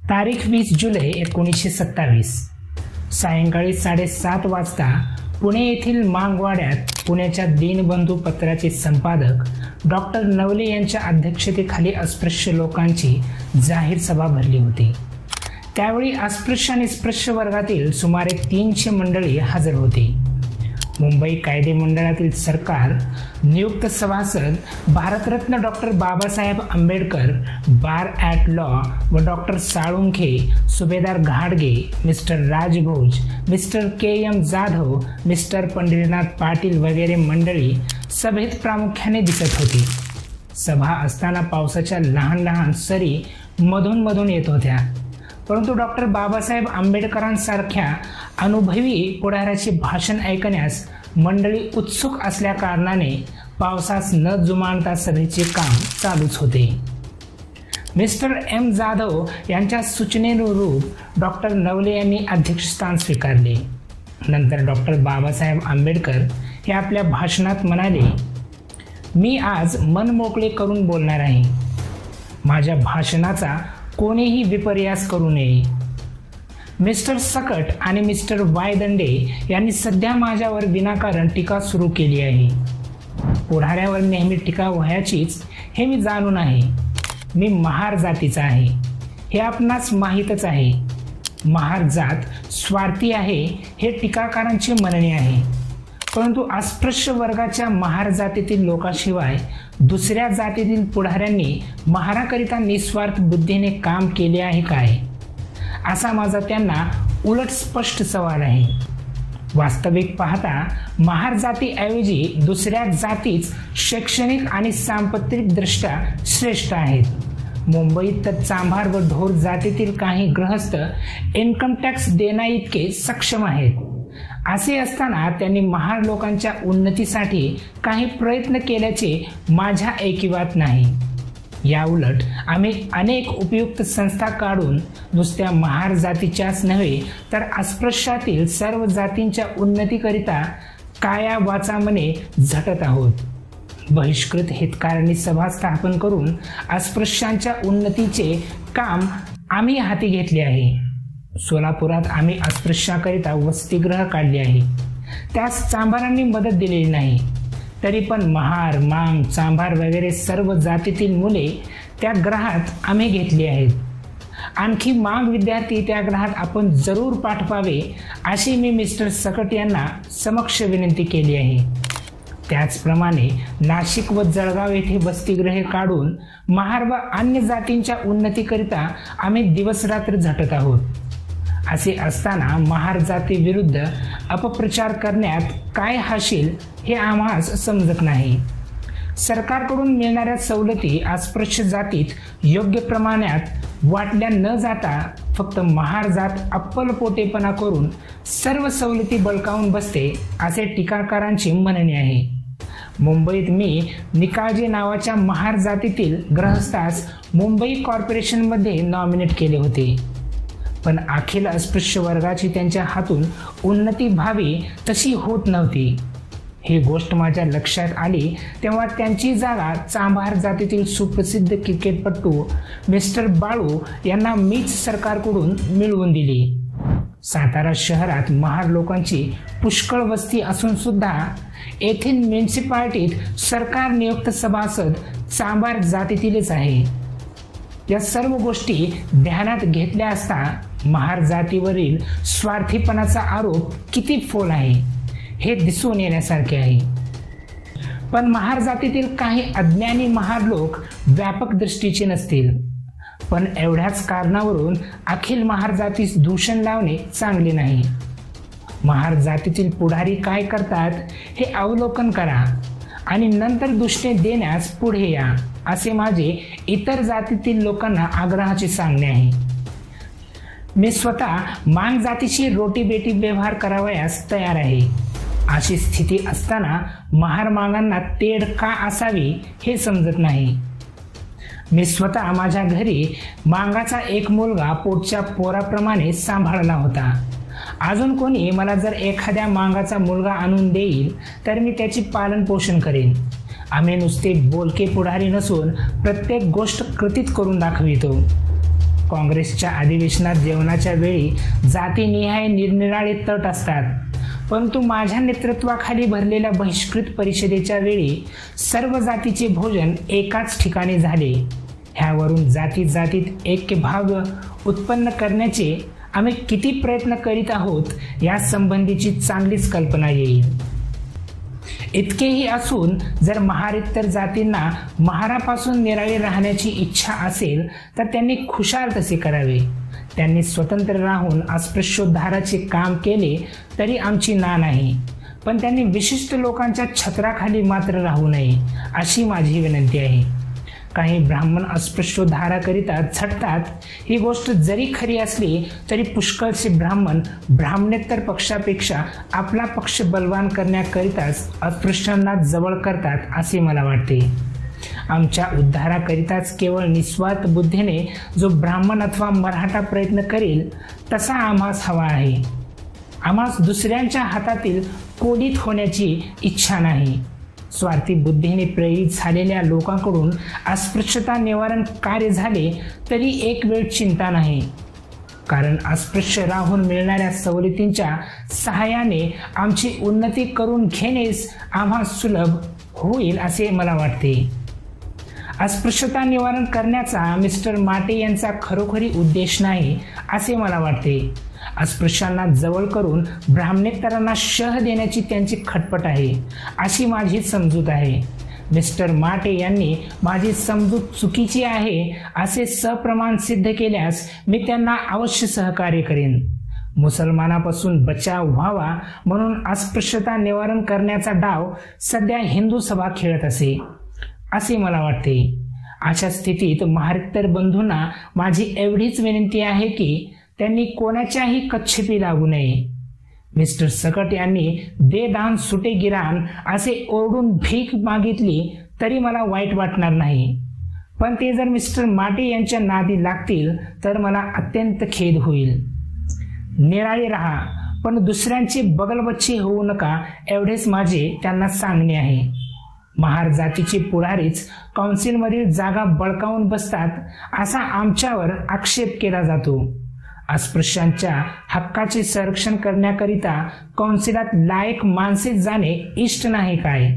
तारीख 20 जुलै 1927 सायंकाळी 7:30 वाजता पुणे येथील मांगवाड्यात पुण्याच्या दीनबंधू पत्राचे संपादक डॉक्टर नवले यांच्या अध्यक्षतेखाली अस्पृश्य लोकांची जाहीर सभा भरली होती। त्यावेळी अस्पृश्य आणि स्पृश्य वर्गातील सुमारे 300 मंडळी हजर होती। मुंबई कायदे मंडळातील सरकार नियुक्त सभासद Bharat Ratna doctor Babasaheb Ambedkar, bar at law व डॉक्टर साळुंखे, सुभेदार घाडगे, mister Rajbhoj, mister KM. Jadhav, mister Pandharinath Patil वगैरे मंडळी सभेत प्रामुख्याने दिसत होती। सभा असताना पावसाच्या लहान लहान सरी मधून मधून येत होत्या, परंतु डॉक्टर बाबासाहेब आंबेडकरांसारख्या अनुभवी पुढाऱ्याचे भाषण ऐकण्यास मंडळी उत्सुक असल्या कारणाने पावसास न जुमानता सभेचे काम चालूच होते। Mister M. जाधव यांच्या सूचनेनुरूप डॉक्टर नवले यांनी अध्यक्षस्थान स्वीकारले। नंतर डॉक्टर बाबासाहेब आंबेडकर हे आपल्या भाषणात म्हणाले, मी आज मन मोकळे करून बोलणार आहे। माझ्या भाषणाचा कोणीही विपर्यास करू नये। मिस्टर सकट आणि मिस्टर वायदंडे यांनी सध्या माझ्यावर विनाकारण टीका सुरू केली आहे। पुढाऱ्यावर नेहमी टीका व्हायचीच हे मी जाणून आहे। मी महार जातीचा आहे हे आपणास माहीतच आहे। महार जात स्वार्थी आहे हे टीकाकारांचे म्हणणे आहे, परंतु अस्पृश्य वर्गाच्या महार जातीतील लोकांशिवाय दुसऱ्या जातीतील पुढाऱ्यांनी महाराकरिता निस्वार्थ बुद्धीने काम केले आहे काय, असा माझा त्यांना उलट स्पष्ट सवाल आहे। वास्तविक पाहता महार जातीऐवजी दुसऱ्या जातीच शैक्षणिक आणि सांपत्तिक दृष्ट्या श्रेष्ठ आहेत। मुंबईत तर चांभार व ढोर जातीतील काही गृहस्थ इन्कम टॅक्स देण्याइतके सक्षम आहेत। असे असताना त्यांनी महार लोकांच्या उन्नतीसाठी काही प्रयत्न केल्याचे माझ्या ऐकिवात नाही। या उलट आम्ही अनेक उपयुक्त संस्था काढून नुसत्या महार जातीच्याच नव्हे तर अस्पृश्यातील सर्व जातींच्या उन्नतीकरिता काया वाचा मने झटत आहोत। बहिष्कृत हितकारणी सभा स्थापन करून अस्पृश्यांच्या उन्नतीचे काम आम्ही हाती घेतले आहे। सोलापुरात आम्ही अस्पृश्याकरिता वसतिगृह काढले आहे। त्यास चांभारांनी मदत दिलेली नाही, तरी पण महार, मांग, चांभार वगैरे सर्व जातीतील मुले त्या ग्रहात आम्ही घेतली आहेत। आणखी मांग विद्यार्थी त्या ग्रहात आपण जरूर पाठवावे अशी मी मिस्टर सकट यांना समक्ष विनंती केली आहे। त्याचप्रमाणे नाशिक व जळगाव येथे वसतिगृहे काढून महार व अन्य जातींच्या उन्नतीकरिता आम्ही दिवसरात्र झटत आहोत। असे असताना महार जाती विरुद्ध अपप्रचार करण्यात काय हाशील हे आम्हास समजत नाही। सरकारकडून मिळणाऱ्या सवलती अस्पृश्य जातीत योग्य प्रमाणात वाटल्या न जाता फक्त महार जात अप्पलपोटेपणा करून सर्व सवलती बळकावून बसते असे टीकाकारांचे म्हणणे आहे। मुंबईत मी निकाळजे नावाच्या महार जातीतील गृहस्थास मुंबई कॉर्पोरेशनमध्ये नॉमिनेट केले होते, पण अखिल अस्पृश्य वर्गाची त्यांच्या हातून उन्नती व्हावी तशी होत नव्हती। ही गोष्ट माझ्या लक्षात आली तेव्हा त्यांची जागा चांभार जातीतील सुप्रसिद्ध क्रिकेटपटू मिस्टर बाळू यांना मीच सरकारकडून मिळवून दिली। सातारा शहरात महार लोकांची पुष्कळ वस्ती असून सुद्धा येथील म्युनिसिपालिटीत सरकार नियुक्त सभासद चांभार जातीतीलच आहे। या सर्व गोष्टी ध्यानात घेतल्या असता महार जातीवरील स्वार्थीपणाचा आरोप किती फोल आहे हे दिसून येण्यासारखे आहे। पण महार जातीतील काही अज्ञानी महार लोक व्यापक दृष्टीचे नसतील, पण एवढ्याच कारणावरून अखिल महार जातीस दूषण लावणे चांगले नाही। महार जातीतील पुढारी काय करतात हे अवलोकन करा आणि नंतर दूषणे देण्यास पुढे या, असे माझे इतर जातीतील लोकांना आग्रहाचे सांगणे आहे। मी स्वतः मांग जातीशी रोटीबेटी व्यवहार करावयास तयार आहे। अशी स्थिती असताना महार मागांना तेढ का असावी हे समजत नाही। मी स्वतः माझ्या घरी मांगाचा एक मुलगा पोटच्या पोराप्रमाणे सांभाळला होता। अजून कोणी मला जर एखाद्या मांगाचा मुलगा आणून देईल तर मी त्याची पालन पोषण करेन। आम्ही नुसते बोलके पुढारी नसून प्रत्येक गोष्ट कृतीत करून दाखवितो। काँग्रेसच्या अधिवेशनात जेवणाच्या वेळी जातीनिहाय निरनिराळे तट असतात, परंतु माझ्या नेतृत्वाखाली भरलेल्या बहिष्कृत परिषदेच्या वेळी सर्व जातीचे भोजन एकाच ठिकाणी झाले. ह्यावरून जातीत ऐक्यभाव उत्पन्न करण्याचे आम्ही किती प्रयत्न करीत आहोत या संबंधीची चांगलीच कल्पना येईल. इतकेही असून जर महारित्तर जातींना महारापासून निराळे राहण्याची इच्छा असेल तर त्यांनी खुशाल तसे करावे. त्यांनी स्वतंत्र राहून अस्पृश्योद्धाराचे काम केले तरी आमची ना नाही, पण त्यांनी विशिष्ट लोकांच्या छत्राखाली मात्र राहू नये अशी माझी विनंती आहे. काही ब्राह्मण अस्पृश्योद्धाराकरिता झटतात. ही गोष्ट जरी खरी असली तरी पुष्कळचे ब्राह्मण ब्राह्मणेतर पक्षापेक्षा आपला पक्ष बलवान करण्याकरिताच अस्पृश्यांना जवळ करतात असे मला वाटते. आमच्या उद्धाराकरिताच केवळ निस्वार्थ बुद्धीने जो ब्राह्मण अथवा मराठा प्रयत्न करेल तसा आम्हास हवा आहे. आम्हास दुसऱ्यांच्या हातातील कोडीत होण्याची इच्छा नाही. स्वार्थी बुद्धीने प्रेरित झालेल्या लोकांकडून अस्पृश्यता निवारण कार्य झाले तरी एक वेळ चिंता नाही, कारण अस्पृश्य राहून मिळणाऱ्या सवलतींच्या सहाय्याने आमची उन्नती करून घेणेच आम्हा सुलभ होईल असे मला वाटते. अस्पृश्यता निवारण करण्याचा मिस्टर माटे यांचा खरोखरी उद्देश नाही असे मला वाटते. अस्पृश्यांना जवळ करून ब्राह्मणेतरांना शह देण्याची त्यांची खटपट आहे अशी माझी समजूत आहे. मिस्टर माटे यांनी माझी समजूत चुकीची आहे असे सप्रमाण सिद्ध केल्यास मी त्यांना अवश्य सहकार्य करेन. मुसलमानापासून बचाव व्हावा म्हणून अस्पृश्यता निवारण करण्याचा डाव सध्या हिंदू सभा खेळत असे मला वाटते. अशा स्थितीत महारित्तर बंधूंना माझी एवढीच विनंती आहे की त्यांनी कोणाच्याही कच्छेपी लागू नये. मिस्टर सकट यांनी दे दान सुटे गिरान असे ओरडून भीक मागितली तरी मला वाईट वाटणार नाही, पण ते जर मिस्टर माटे यांच्या नादी लागतील तर मला अत्यंत खेद होईल. निराळे राहा पण दुसऱ्यांचे बगलबच्चे होऊ नका एवढेच माझे त्यांना सांगणे आहे. महार जातीचे पुढारीच काउन्सिलमधील जागा बळकावून बसतात असा आमच्यावर आक्षेप केला जातो. अस्पृश्यांच्या हक्काचे संरक्षण करण्याकरिता काउन्सिलात लायक माणसे जाणे इष्ट नाही काय?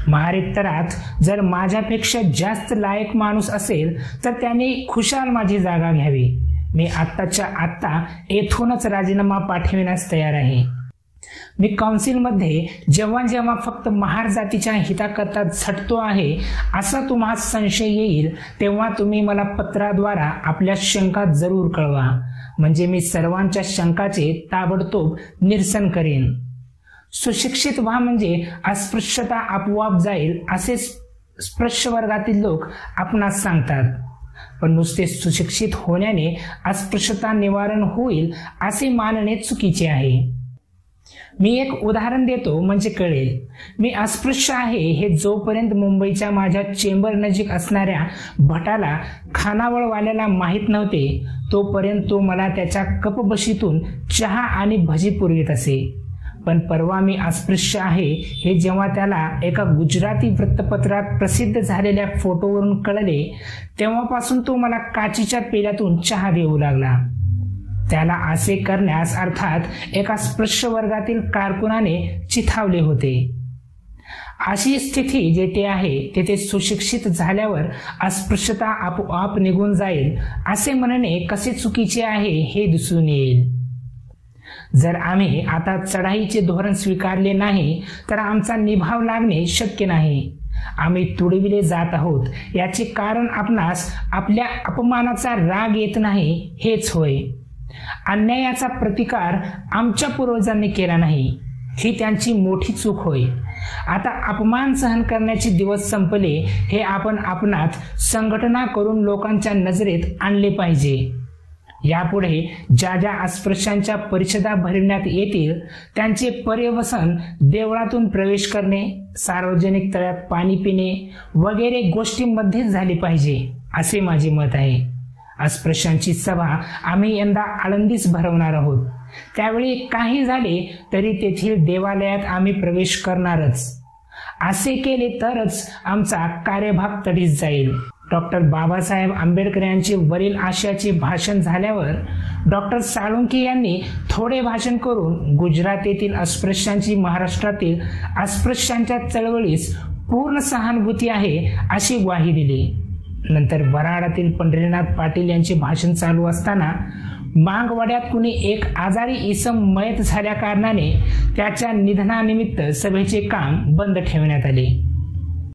महारित्तरात जर माझ्यापेक्षा जास्त लायक माणूस असेल तर त्याने खुशाल माझी जागा घ्यावी. मी आत्ताच्या आत्ता येथूनच राजीनामा पाठविण्यास तयार आहे. मी काउन्सिलमध्ये जेव्हा जेव्हा फक्त महार जातीच्या हिताकरता झटतो आहे असा तुम्हाला संशय येईल तेव्हा तुम्ही मला पत्राद्वारा आपल्या शंका जरूर कळवा, म्हणजे मी सर्वांच्या शंकाचे ताबडतोब निरसन करेन. सुशिक्षित व्हा म्हणजे अस्पृश्यता आपोआप जाईल असे स्पृश्य वर्गातील लोक आपणास सांगतात, पण नुसते सुशिक्षित होण्याने अस्पृश्यता निवारण होईल असे मानणे चुकीचे आहे. मी एक उदाहरण देतो म्हणजे कळेल. मी अस्पृश्य आहे हे जोपर्यंत मुंबईच्या माझ्या चेंबर नजीक असणाऱ्या भटाला खानावळवाल्याला माहीत नव्हते तोपर्यंत तो मला त्याच्या कपबशीतून चहा आणि भजी पुरवित असे. पण परवा मी अस्पृश्य आहे हे जेव्हा त्याला एका गुजराती वृत्तपत्रात प्रसिद्ध झालेल्या फोटोवरून कळले तेव्हापासून तो मला काचीच्या पेल्यातून चहा देऊ लागला. त्याला असे करण्यास अर्थात एका स्पृश्य वर्गातील कारकुनाने चिथावले होते. अशी स्थिती जेथे आहे तेथे सुशिक्षित झाल्यावर अस्पृश्यता आपोआप निघून जाईल असे म्हणणे कसे चुकीचे आहे हे दिसून येईल. जर आम्ही आता चढाईचे धोरण स्वीकारले नाही तर आमचा निभाव लागणे शक्य नाही. आम्ही तुडविले जात आहोत याचे कारण आपणास आपल्या अपमानाचा राग येत नाही हेच होय. अन्यायाचा प्रतिकार आमच्या पूर्वजांनी केला नाही ही त्यांची मोठी चूक होय. आता अपमान सहन करण्याचे दिवस संपले हे आपण आपणात संघटना करून लोकांच्या नजरेत आणले पाहिजे. यापुढे ज्या ज्या अस्पृश्यांच्या परिषदा भरविण्यात येतील त्यांचे पर्यवसन देवळातून प्रवेश करणे, सार्वजनिक तळ्यात पाणी पिणे वगैरे गोष्टींमध्येच झाली पाहिजे असे माझे मत आहे. अस्पृश्यांची सभा आम्ही यंदा आळंदीस भरवणार आहोत. त्यावेळी काही झाले तरी तेथील देवालयात आम्ही प्रवेश करणारच. असे केले तरच आमचा कार्यभाग तडीस जाईल. डॉक्टर बाबासाहेब आंबेडकर यांचे वरील आशयाचे भाषण झाल्यावर डॉक्टर साळुंखे यांनी थोडे भाषण करून गुजरातेतील अस्पृश्यांची महाराष्ट्रातील अस्पृश्यांच्या चळवळीस पूर्ण सहानुभूती आहे अशी ग्वाही दिली। नंतर वऱ्हाडातील पंढरीनाथ पाटील यांचे भाषण चालू असताना मांगवाड्यात कुणी एक आजारी इसम मयत झाल्या कारणाने त्याच्या निधनानिमित्त सभेचे काम बंद ठेवण्यात आले।